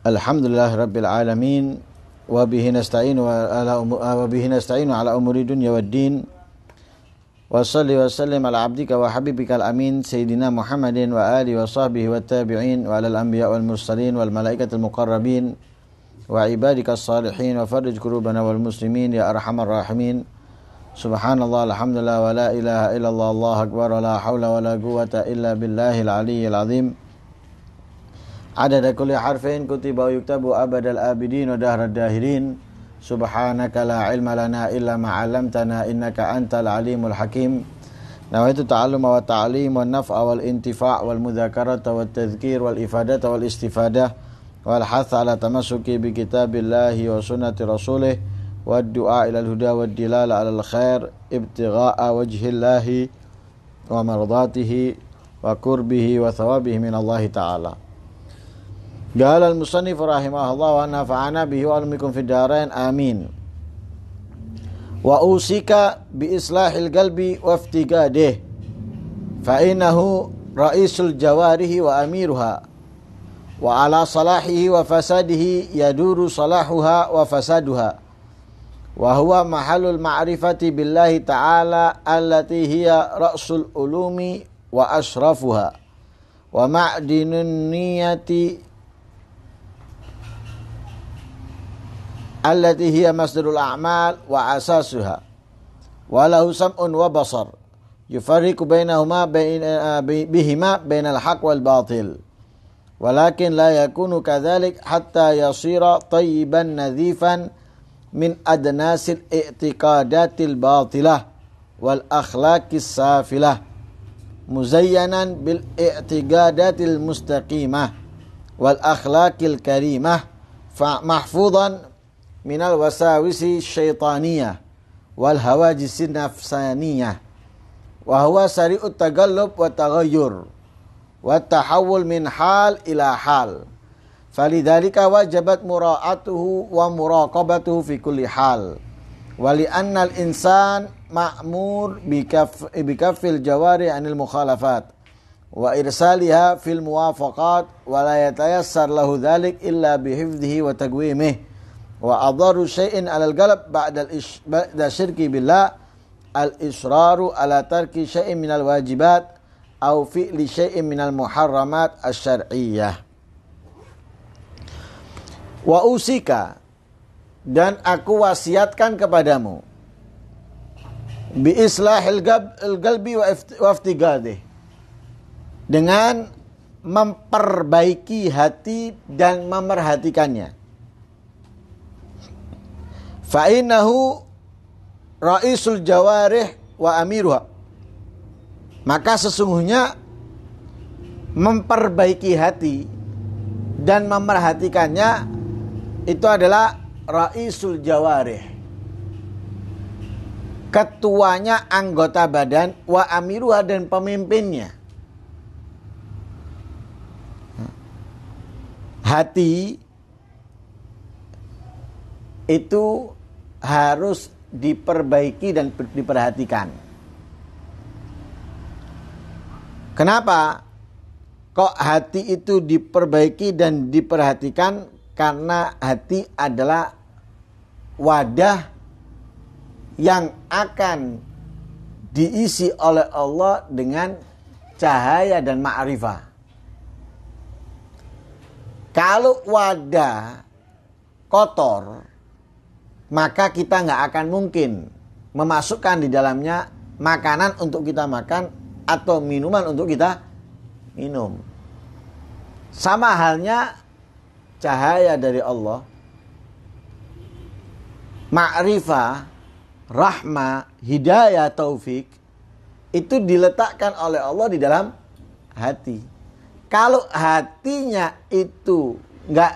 Alhamdulillah Rabbil Alamin. Wa bihi nasta'inu ala umuri dunya waddin. Wa salli wa sallim ala abdika wa habibika al-amin Sayyidina Muhammadin wa alihi wa sahbihi wa tabi'in wa ala al-anbiya wal mursalin wal malaikatil muqarrabin wa ibadika as-salihin wa farrij kurubana wal muslimin ya arhamar rahimin. Subhanallah, alhamdulillah, wa la ilaha illallah, Allahu akbar, wa la hawla wa la quwwata illa billahil aliyyil azim. Adada kulli harfin kutiba yuktabu abadal abidin wa dahrad dahirin. Subhanaka la ilma lana illa ma 'allamtana innaka antal alimul hakim. Nawaitu ta'alluma wa ta'lim wa naf'a wal intifa' wal mudzakarata wat tadhkir wal ifadata wal istifadah wal hatha ala tamassuki bi kitabillahi wa sunnati rasulih wad du'a ila al huda wad dilala ala al khair ibtigha'a wajhillahi wa mardatihi wa qurbihi wa thawabihi min Allah ta'ala. Qala al-musannif rahimahullah wa nafa'ana bihi wa alamikum fid darain amin. Wa usika bi islahil qalbi wa iftigadih fa innahu ra'isul jawarihi wa amiruha wa ala salahihi wa fasadihi yaduru salahuha wa fasaduha wa huwa mahallul ma'rifati billahi ta'ala allati hiya ra'sul ulumi wa ashrafuha wa ma'dinun niyati allati hiya masdarul a'mal wa asasuha wa lahu sam'un wa basar yufarriqu bainahuma bihima bainal haqq wal batil walakin la yakunu kadhalik hatta yasira tayyiban nadhifan min adnasil i'tiqadatil batilah wal akhlaqis safilah muzayyanan bil i'tiqadatil mustaqimah wal akhlaqil karimah mahfudhan minal wasawisi syaitaniyah wal hawajisi nafsaniyah wa huwa sari'ut tagallub wa taghayyur wa tahawul min hal ila hal falidhalika wajabat mura'atuhu wa muraqabatuhu fi kulli hal wa li'anna al-insan ma'mur bikaffil jawari anil mukhalafat wa irsaliha fil muwafaqat wa la yatayassar lahu dhalik illa bihifdhihi wa taqwimihi wa adharu syai'in 'alal qalb ba'da syirki billah al-israru ala tarki syai'in minal wajibat au fi'li syai'in minal muharramat asy-syar'iyyah. Wa usika, dan aku wasiatkan kepadamu bi islahil qalbi wa iftigadih, dengan memperbaiki hati dan memerhatikannya. Fa'innahu ra'isul jawarih wa amiruha, maka sesungguhnya memperbaiki hati dan memerhatikannya itu adalah ra'isul jawarih, ketuanya anggota badan, wa amiruha, dan pemimpinnya. Hati itu harus diperbaiki dan diperhatikan. Kenapa kok hati itu diperbaiki dan diperhatikan? Karena hati adalah wadah yang akan diisi oleh Allah dengan cahaya dan ma'rifah. Kalau wadah kotor, maka kita nggak akan mungkin memasukkan di dalamnya makanan untuk kita makan atau minuman untuk kita minum. Sama halnya cahaya dari Allah, ma'rifah, rahmah, hidayah, taufik, itu diletakkan oleh Allah di dalam hati. Kalau hatinya itu nggak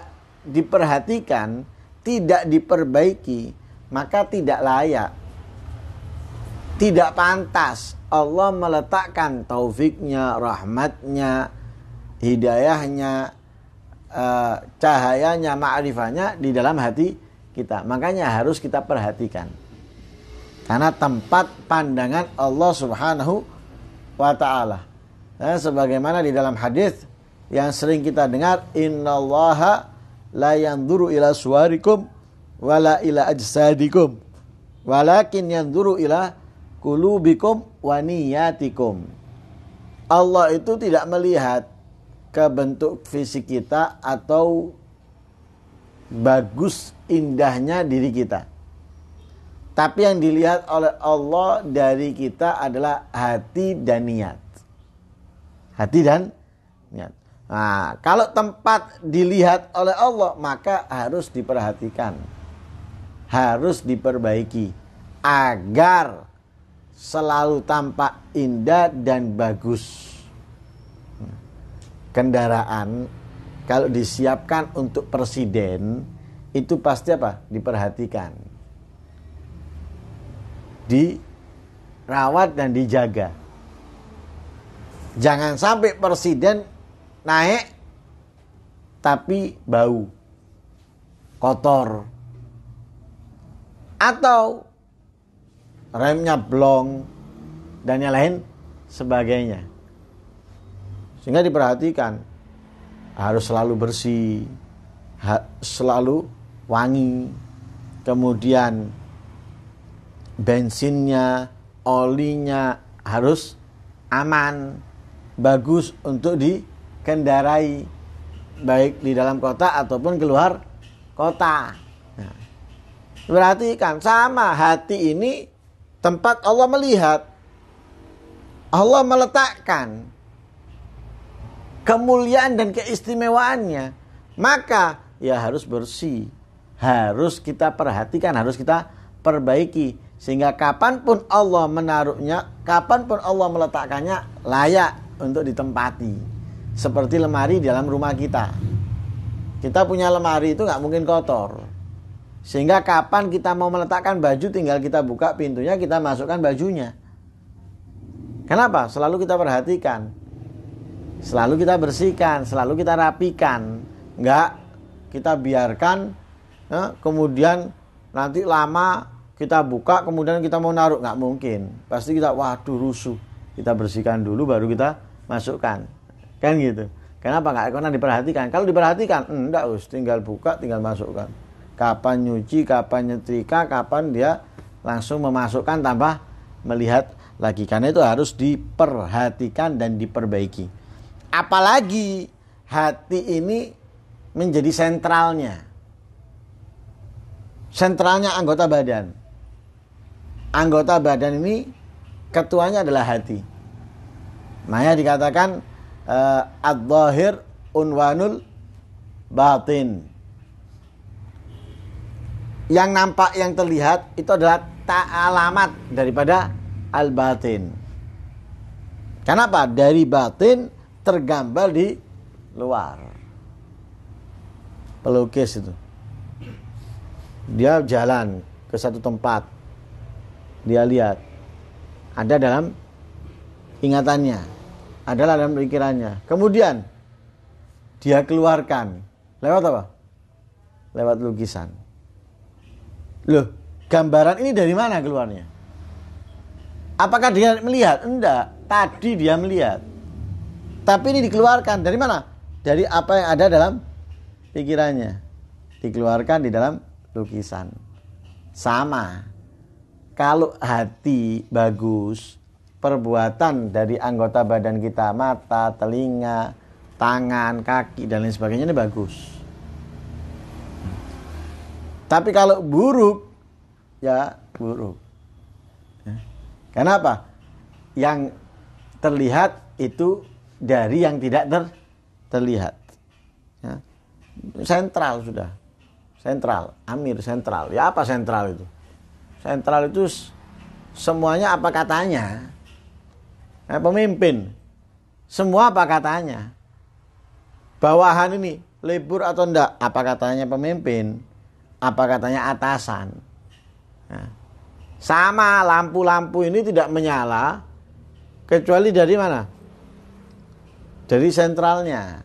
diperhatikan, tidak diperbaiki, maka tidak layak, tidak pantas Allah meletakkan taufiknya, rahmatnya, hidayahnya, cahayanya, ma'rifahnya di dalam hati kita. Makanya harus kita perhatikan, karena tempat pandangan Allah Subhanahu wa ta'ala. Sebagaimana di dalam hadis yang sering kita dengar, innallaha la yanzuru ila suwarikum wala ila ajsadikum walakin yanzuru ila qulubikum wa niyatikum. Allah itu tidak melihat ke bentuk fisik kita atau bagus indahnya diri kita. Tapi yang dilihat oleh Allah dari kita adalah hati dan niat. Hati dan niat. Nah, kalau tempat dilihat oleh Allah, maka harus diperhatikan. Harus diperbaiki agar selalu tampak indah dan bagus. Kendaraan kalau disiapkan untuk presiden itu pasti apa? Diperhatikan. Dirawat dan dijaga. Jangan sampai presiden naik tapi bau, kotor, atau remnya blong dan yang lain sebagainya. Sehingga diperhatikan, harus selalu bersih, selalu wangi, kemudian bensinnya, olinya harus aman, bagus untuk dikendarai, baik di dalam kota ataupun keluar kota. Nah, perhatikan, sama hati ini tempat Allah melihat. Allah meletakkan kemuliaan dan keistimewaannya, maka ya harus bersih, harus kita perhatikan, harus kita perbaiki, sehingga kapanpun Allah menaruhnya, kapanpun Allah meletakkannya layak untuk ditempati. Seperti lemari di dalam rumah kita. Kita punya lemari itu nggak mungkin kotor, sehingga kapan kita mau meletakkan baju tinggal kita buka pintunya, kita masukkan bajunya. Kenapa? Selalu kita perhatikan, selalu kita bersihkan, selalu kita rapikan. Nggak kita biarkan kemudian nanti lama kita buka, kemudian kita mau naruh, nggak mungkin. Pasti kita, waduh rusuh. Kita bersihkan dulu, baru kita masukkan. Kan gitu. Kenapa nggak pernah diperhatikan? Kalau diperhatikan, enggak, tinggal buka, tinggal masukkan. Kapan nyuci, kapan nyetrika, kapan dia langsung memasukkan tanpa melihat lagi. Karena itu harus diperhatikan dan diperbaiki. Apalagi hati ini menjadi sentralnya anggota badan. Anggota badan ini ketuanya adalah hati. Makanya dikatakan ad-dhahir unwanul batin. Yang nampak, yang terlihat itu adalah alamat daripada al-batin. Kenapa? Dari batin tergambar di luar. Pelukis itu, dia jalan ke satu tempat, dia lihat, ada dalam ingatannya, adalah dalam pikirannya. Kemudian dia keluarkan lewat apa? Lewat lukisan. Loh, gambaran ini dari mana keluarnya? Apakah dia melihat? Enggak, tadi dia melihat. Tapi ini dikeluarkan dari mana? Dari apa yang ada dalam pikirannya, dikeluarkan di dalam lukisan. Sama, kalau hati bagus, perbuatan dari anggota badan kita, mata, telinga, tangan, kaki, dan lain sebagainya ini bagus. Tapi kalau buruk, ya buruk. Kenapa? Yang terlihat itu dari yang tidak terlihat. Ya. Sentral sudah. Sentral, amir sentral. Ya apa sentral itu? Sentral itu semuanya apa katanya. Pemimpin, semua apa katanya. Bawahan ini libur atau enggak, apa katanya pemimpin, apa katanya atasan. Nah, sama, lampu-lampu ini tidak menyala kecuali dari mana? Dari sentralnya,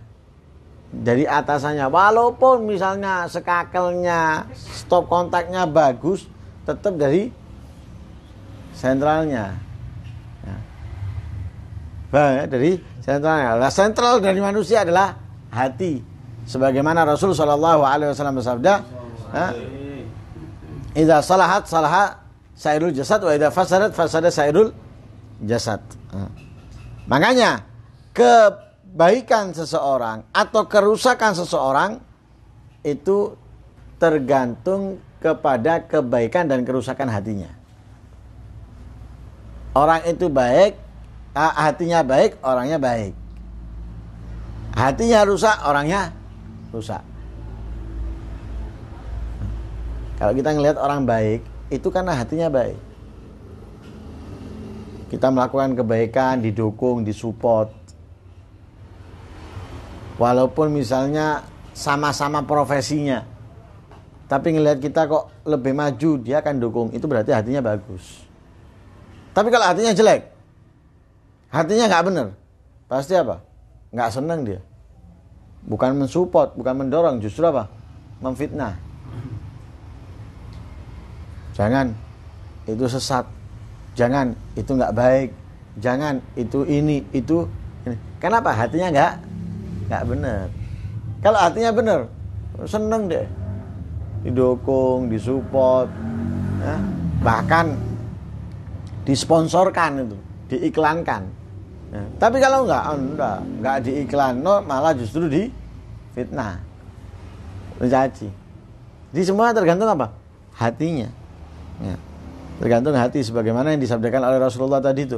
dari atasannya. Walaupun misalnya sekakelnya, stop kontaknya bagus, tetap dari sentralnya. Dari sentralnya. Nah, sentral dari manusia adalah hati. Sebagaimana Rasul sallallahu alaihi wasallam bersabda, "Idza salahat salaha sairul jasad wa idza fasadat fasada sairul jasad." Makanya kebaikan seseorang atau kerusakan seseorang itu tergantung kepada kebaikan dan kerusakan hatinya. Orang itu baik, hatinya baik, orangnya baik. Hatinya rusak, orangnya rusak. Kalau kita ngelihat orang baik, itu karena hatinya baik. Kita melakukan kebaikan, didukung, disupport. Walaupun misalnya sama-sama profesinya, tapi ngelihat kita kok lebih maju, dia akan dukung. Itu berarti hatinya bagus. Tapi kalau hatinya jelek, hatinya nggak benar, pasti apa? Nggak senang dia. Bukan mensupport, bukan mendorong, justru apa? Memfitnah. Jangan, itu sesat. Jangan, itu nggak baik. Jangan, itu ini, itu ini. Kenapa? Hatinya nggak benar. Kalau hatinya benar, seneng deh. Didukung, disupport, ya. Bahkan disponsorkan itu, diiklankan. Ya. Tapi kalau enggak diiklan, malah justru difitnah, mencaci. Jadi semua tergantung apa? Hatinya. Ya. Tergantung hati, sebagaimana yang disabdakan oleh Rasulullah tadi itu.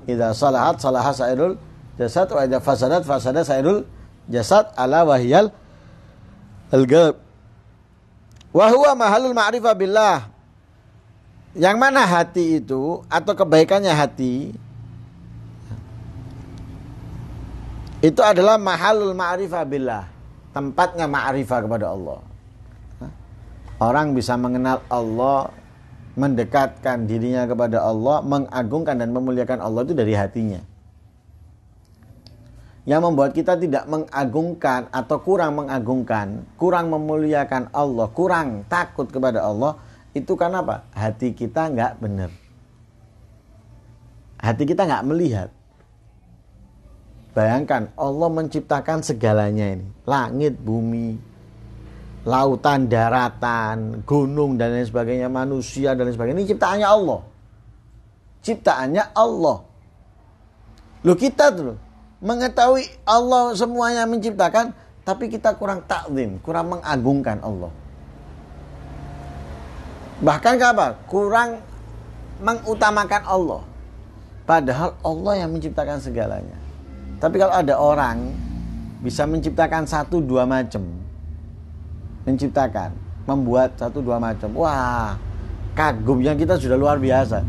Idza salahat salaha sairul jasad wa idza fasadat fasada sairul jasad ala wahyal al-qalb. Wa huwa mahalul ma'rifah billah. Yang mana hati itu atau kebaikannya hati itu adalah mahalul ma'rifah billah, tempatnya ma'rifah kepada Allah. Orang bisa mengenal Allah, mendekatkan dirinya kepada Allah, mengagungkan dan memuliakan Allah itu dari hatinya. Yang membuat kita tidak mengagungkan atau kurang mengagungkan, kurang memuliakan Allah, kurang takut kepada Allah, itu karena apa? Hati kita nggak benar. Hati kita nggak melihat. Bayangkan Allah menciptakan segalanya ini, langit, bumi, lautan, daratan, gunung dan lain sebagainya, manusia dan lain sebagainya. Ini ciptaannya Allah. Ciptaannya Allah. Loh, kita tuh mengetahui Allah semuanya menciptakan, tapi kita kurang takzim, kurang mengagungkan Allah. Bahkan apa? Kurang mengutamakan Allah. Padahal Allah yang menciptakan segalanya. Tapi kalau ada orang bisa menciptakan 1-2 macam, menciptakan, membuat 1-2 macam, wah, kagumnya kita sudah luar biasa.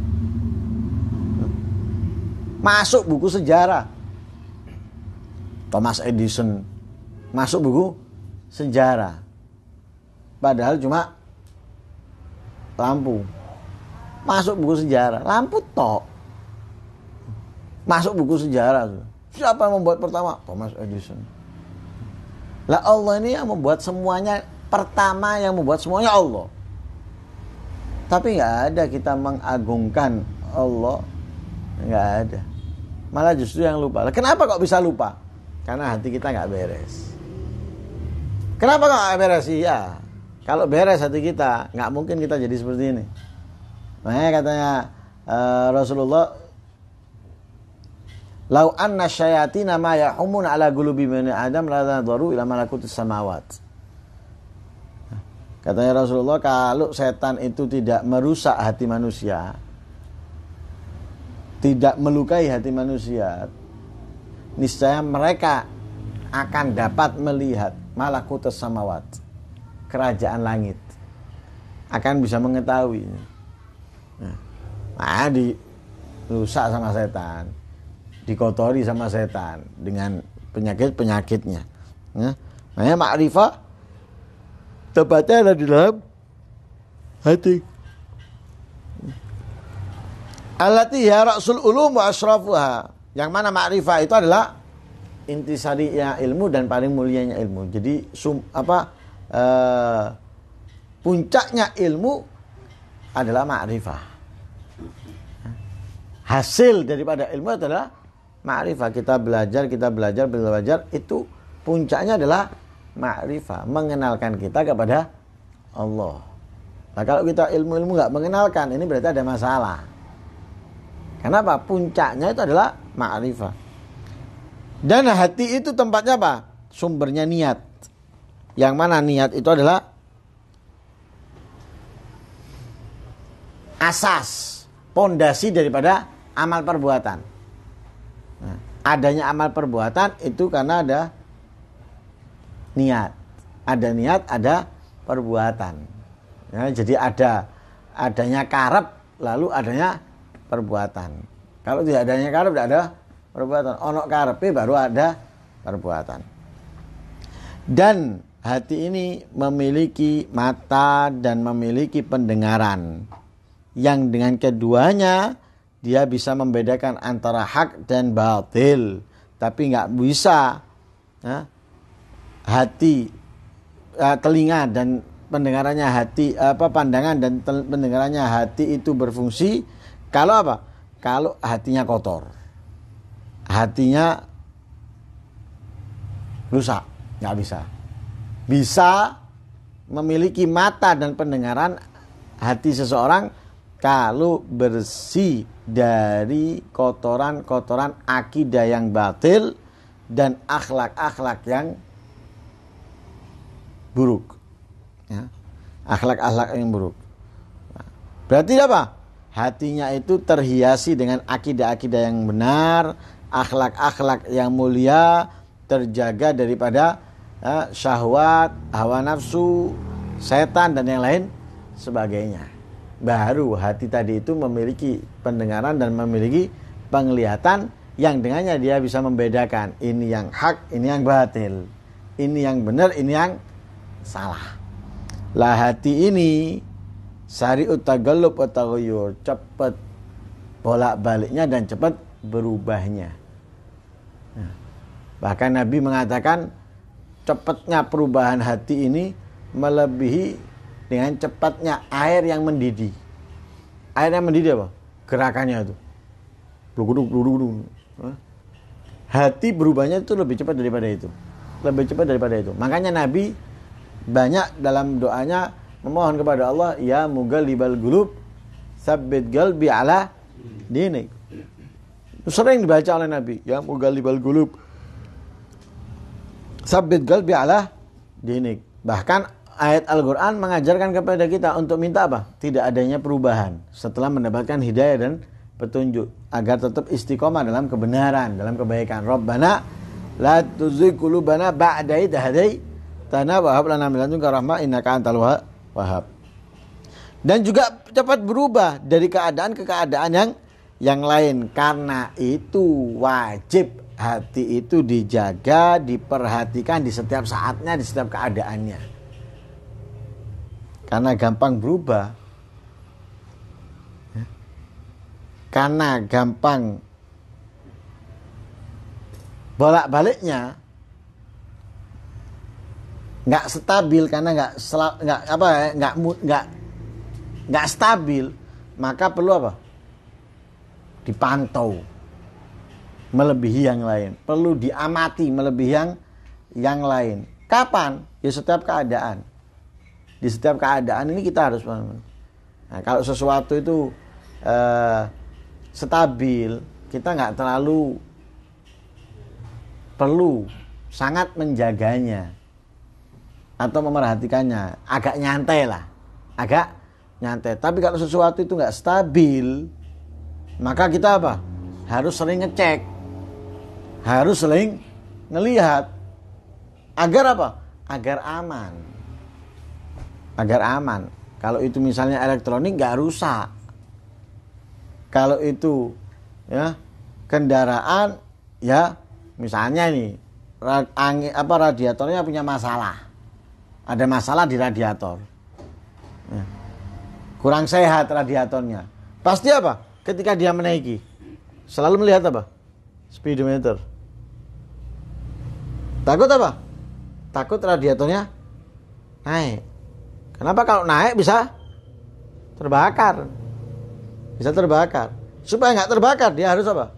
Masuk buku sejarah. Thomas Edison masuk buku sejarah. Padahal cuma lampu. Masuk buku sejarah, lampu tok. Masuk buku sejarah. Siapa yang membuat pertama? Thomas Edison. Lah Allah ini yang membuat semuanya, pertama yang membuat semuanya Allah. Tapi nggak ada kita mengagungkan Allah, nggak ada. Malah justru yang lupa. Lah kenapa kok bisa lupa? Karena hati kita nggak beres. Kenapa kok nggak beres? Iya, kalau beres hati kita, nggak mungkin kita jadi seperti ini. Makanya katanya Rasulullah, "Lau anna syayatina ma yahumuna ala qulubi bani Adam la nadaru ila malakutis samawat." Katanya Rasulullah, kalau setan itu tidak merusak hati manusia, tidak melukai hati manusia, niscaya mereka akan dapat melihat malakutus samawat, kerajaan langit, akan bisa mengetahui. Nah, dirusak sama setan, dikotori sama setan dengan penyakit-penyakitnya. Makanya ma'rifah tempatnya ada di dalam hati. Allati ya ra'sul ulum wa asrafuha. Yang mana ma'rifah itu adalah intisarinya ilmu dan paling mulianya ilmu. Jadi puncaknya ilmu adalah ma'rifah. Hasil daripada ilmu adalah ma'rifah. Kita belajar itu puncaknya adalah ma'rifah, mengenalkan kita kepada Allah. Nah, kalau kita ilmu-ilmu nggak mengenalkan, ini berarti ada masalah. Kenapa? Puncaknya itu adalah ma'rifah. Dan hati itu tempatnya apa? Sumbernya niat. Yang mana niat itu adalah asas, pondasi daripada amal perbuatan. Nah, adanya amal perbuatan itu karena ada niat. Ada niat, ada perbuatan. Ya, jadi adanya karep, lalu adanya perbuatan. Kalau tidak adanya karep, tidak ada perbuatan. Ono karepe baru ada perbuatan. Dan hati ini memiliki mata dan memiliki pendengaran. Yang dengan keduanya dia bisa membedakan antara hak dan batil. Tapi nggak bisa ya, hati, telinga dan pendengarannya hati, pandangan dan pendengarannya hati itu berfungsi kalau apa? Kalau hatinya kotor, hatinya rusak, nggak bisa. Bisa memiliki mata dan pendengaran hati seseorang kalau bersih dari kotoran-kotoran akidah yang batil dan akhlak-akhlak yang buruk. Ya, akhlak-akhlak yang buruk. Nah, berarti apa? Hatinya itu terhiasi dengan akidah-akidah yang benar, akhlak-akhlak yang mulia, terjaga daripada syahwat, hawa nafsu, setan dan yang lain sebagainya. Baru hati tadi itu memiliki pendengaran dan memiliki penglihatan yang dengannya dia bisa membedakan ini yang hak, ini yang batil, ini yang benar, ini yang salah. Lah hati ini sari'ut tagallub wa taghayyur, cepat bolak-baliknya dan cepat berubahnya. Nah, bahkan Nabi mengatakan cepatnya perubahan hati ini melebihi dengan cepatnya air yang mendidih. Air yang mendidih apa? Gerakannya itu. Bluguduk. Hati berubahnya itu lebih cepat daripada itu. Lebih cepat daripada itu. Makanya Nabi banyak dalam doanya memohon kepada Allah, ya mugallibal qulub, tsabbit qalbi ala dinik. Sering dibaca oleh Nabi, ya mugallibal qulub, tsabbit qalbi ala dinik. Bahkan ayat Al-Quran mengajarkan kepada kita untuk minta apa? Tidak adanya perubahan setelah mendapatkan hidayah dan petunjuk, agar tetap istiqomah dalam kebenaran, dalam kebaikan. Rabbana la tuzigh qulubana ba'da idh hadaitana wa hab lana min ladunka rahmah innaka antal wahhab. Dan juga cepat berubah dari keadaan ke keadaan yang lain. Karena itu wajib hati itu dijaga, diperhatikan di setiap saatnya, di setiap keadaannya. Karena gampang berubah, karena gampang bolak-baliknya, nggak stabil, karena nggak stabil, maka perlu apa? Dipantau melebihi yang lain, perlu diamati melebihi yang lain. Kapan? Ya setiap keadaan. Di setiap keadaan ini kita harus. Nah, kalau sesuatu itu stabil, kita nggak terlalu perlu sangat menjaganya atau memerhatikannya, agak nyantai lah, agak nyantai. Tapi kalau sesuatu itu nggak stabil, maka kita apa? Harus sering ngecek, harus sering ngelihat, agar apa? Agar aman. Agar aman. Kalau itu misalnya elektronik nggak rusak. Kalau itu ya kendaraan, ya misalnya nih radiatornya punya masalah, ada masalah di radiator, ya, kurang sehat radiatornya, pasti apa? Ketika dia menaiki selalu melihat apa? Speedometer. Takut apa? Takut radiatornya naik. Kenapa? Kalau naik bisa terbakar. Bisa terbakar. Supaya nggak terbakar dia harus apa?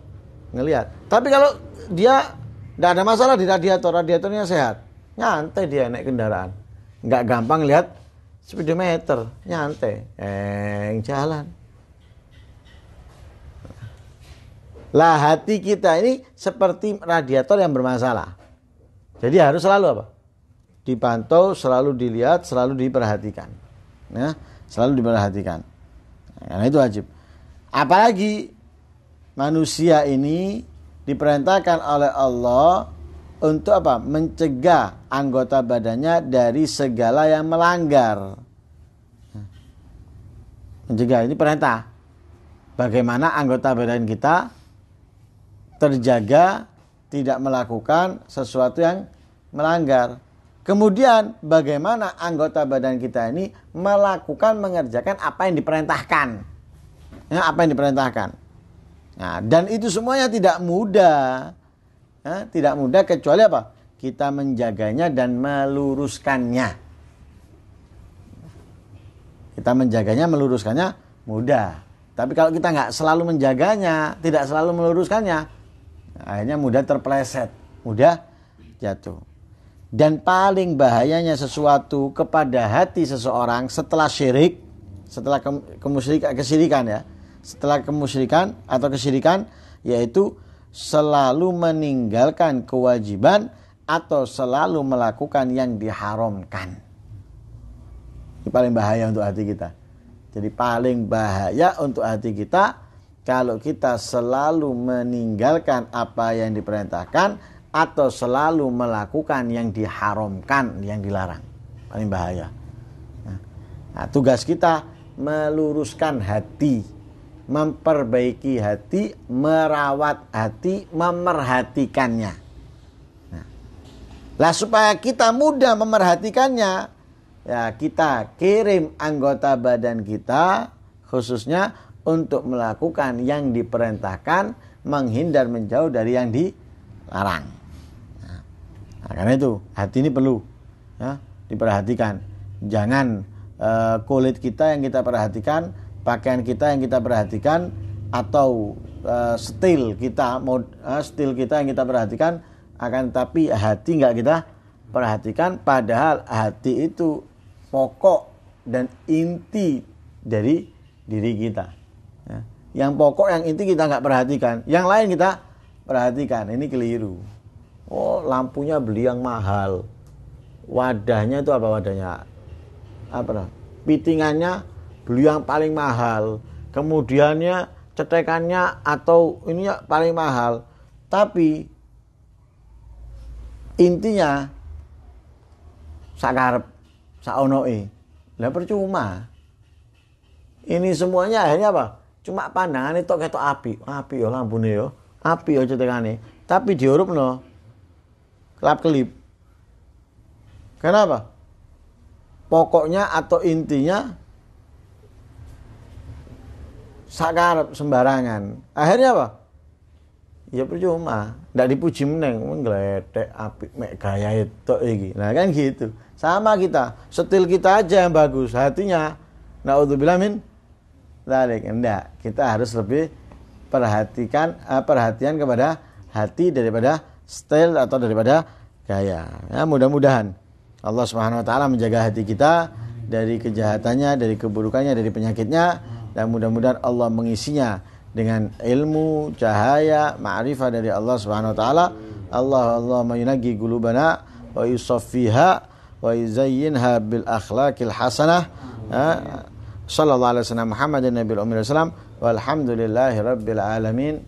Ngelihat. Tapi kalau dia tidak ada masalah di radiator, radiatornya sehat, nyantai dia naik kendaraan. Nggak gampang lihat speedometer, nyantai, jalan. Lah hati kita ini seperti radiator yang bermasalah. Jadi harus selalu apa? Dipantau, selalu dilihat, selalu diperhatikan. Ya, selalu diperhatikan. Karena itu wajib. Apalagi manusia ini diperintahkan oleh Allah untuk apa? Mencegah anggota badannya dari segala yang melanggar. Mencegah ini perintah. Bagaimana anggota badan kita terjaga tidak melakukan sesuatu yang melanggar. Kemudian bagaimana anggota badan kita ini mengerjakan apa yang diperintahkan. Ya, apa yang diperintahkan. Nah, dan itu semuanya tidak mudah. Ya, tidak mudah kecuali apa? Kita menjaganya dan meluruskannya. Kita menjaganya, meluruskannya mudah. Tapi kalau kita nggak selalu menjaganya, tidak selalu meluruskannya, akhirnya mudah terpeleset, mudah jatuh. Dan paling bahayanya sesuatu kepada hati seseorang setelah syirik, setelah kesyirikan ya, setelah kemusyrikan atau kesyirikan, yaitu selalu meninggalkan kewajiban atau selalu melakukan yang diharamkan. Ini paling bahaya untuk hati kita. Jadi paling bahaya untuk hati kita kalau kita selalu meninggalkan apa yang diperintahkan atau selalu melakukan yang diharamkan, yang dilarang. Paling bahaya. Nah, tugas kita meluruskan hati, memperbaiki hati, merawat hati, memerhatikannya. Nah, supaya kita mudah memerhatikannya, ya kita kirim anggota badan kita khususnya untuk melakukan yang diperintahkan, menghindar menjauh dari yang dilarang. Nah, karena itu hati ini perlu ya, diperhatikan. Jangan kulit kita yang kita perhatikan, pakaian kita yang kita perhatikan, atau stil kita yang kita perhatikan, akan tapi hati nggak kita perhatikan. Padahal hati itu pokok dan inti dari diri kita. Ya. Yang pokok, yang inti kita nggak perhatikan, yang lain kita perhatikan. Ini keliru. Oh, lampunya beli yang mahal, wadahnya itu apa wadahnya? Apa? Pitingannya beli yang paling mahal, kemudiannya cetekannya atau ininya paling mahal. Tapi intinya sakarep, saonoe, lah percuma. Ini semuanya akhirnya apa? Cuma pandangan itu ketok api yo lampune yo, api yo cetekane. Tapi diurupno kelap-kelip. Kenapa? Pokoknya atau intinya sakarep sembarangan. Akhirnya apa? Ya percuma, ndak dipuji meneng, nggledek apik mek gaya itu iki. Nah kan gitu. Sama kita, setil kita aja yang bagus, hatinya naudzubillah min dzalik. Enggak, kita harus lebih perhatian kepada hati daripada style atau daripada gaya. Ya, mudah-mudahan Allah Subhanahu wa taala menjaga hati kita dari kejahatannya, dari keburukannya, dari penyakitnya, dan mudah-mudahan Allah mengisinya dengan ilmu, cahaya, ma'rifah dari Allah Subhanahu wa taala. Allahumma yunaggi qulubana wa yusaffiha wa yuzayyinha bil akhlaqil hasanah. Sallallahu alaihi wasallam Muhammadin nabiyil ummi wasallam walhamdulillahi rabbil alamin.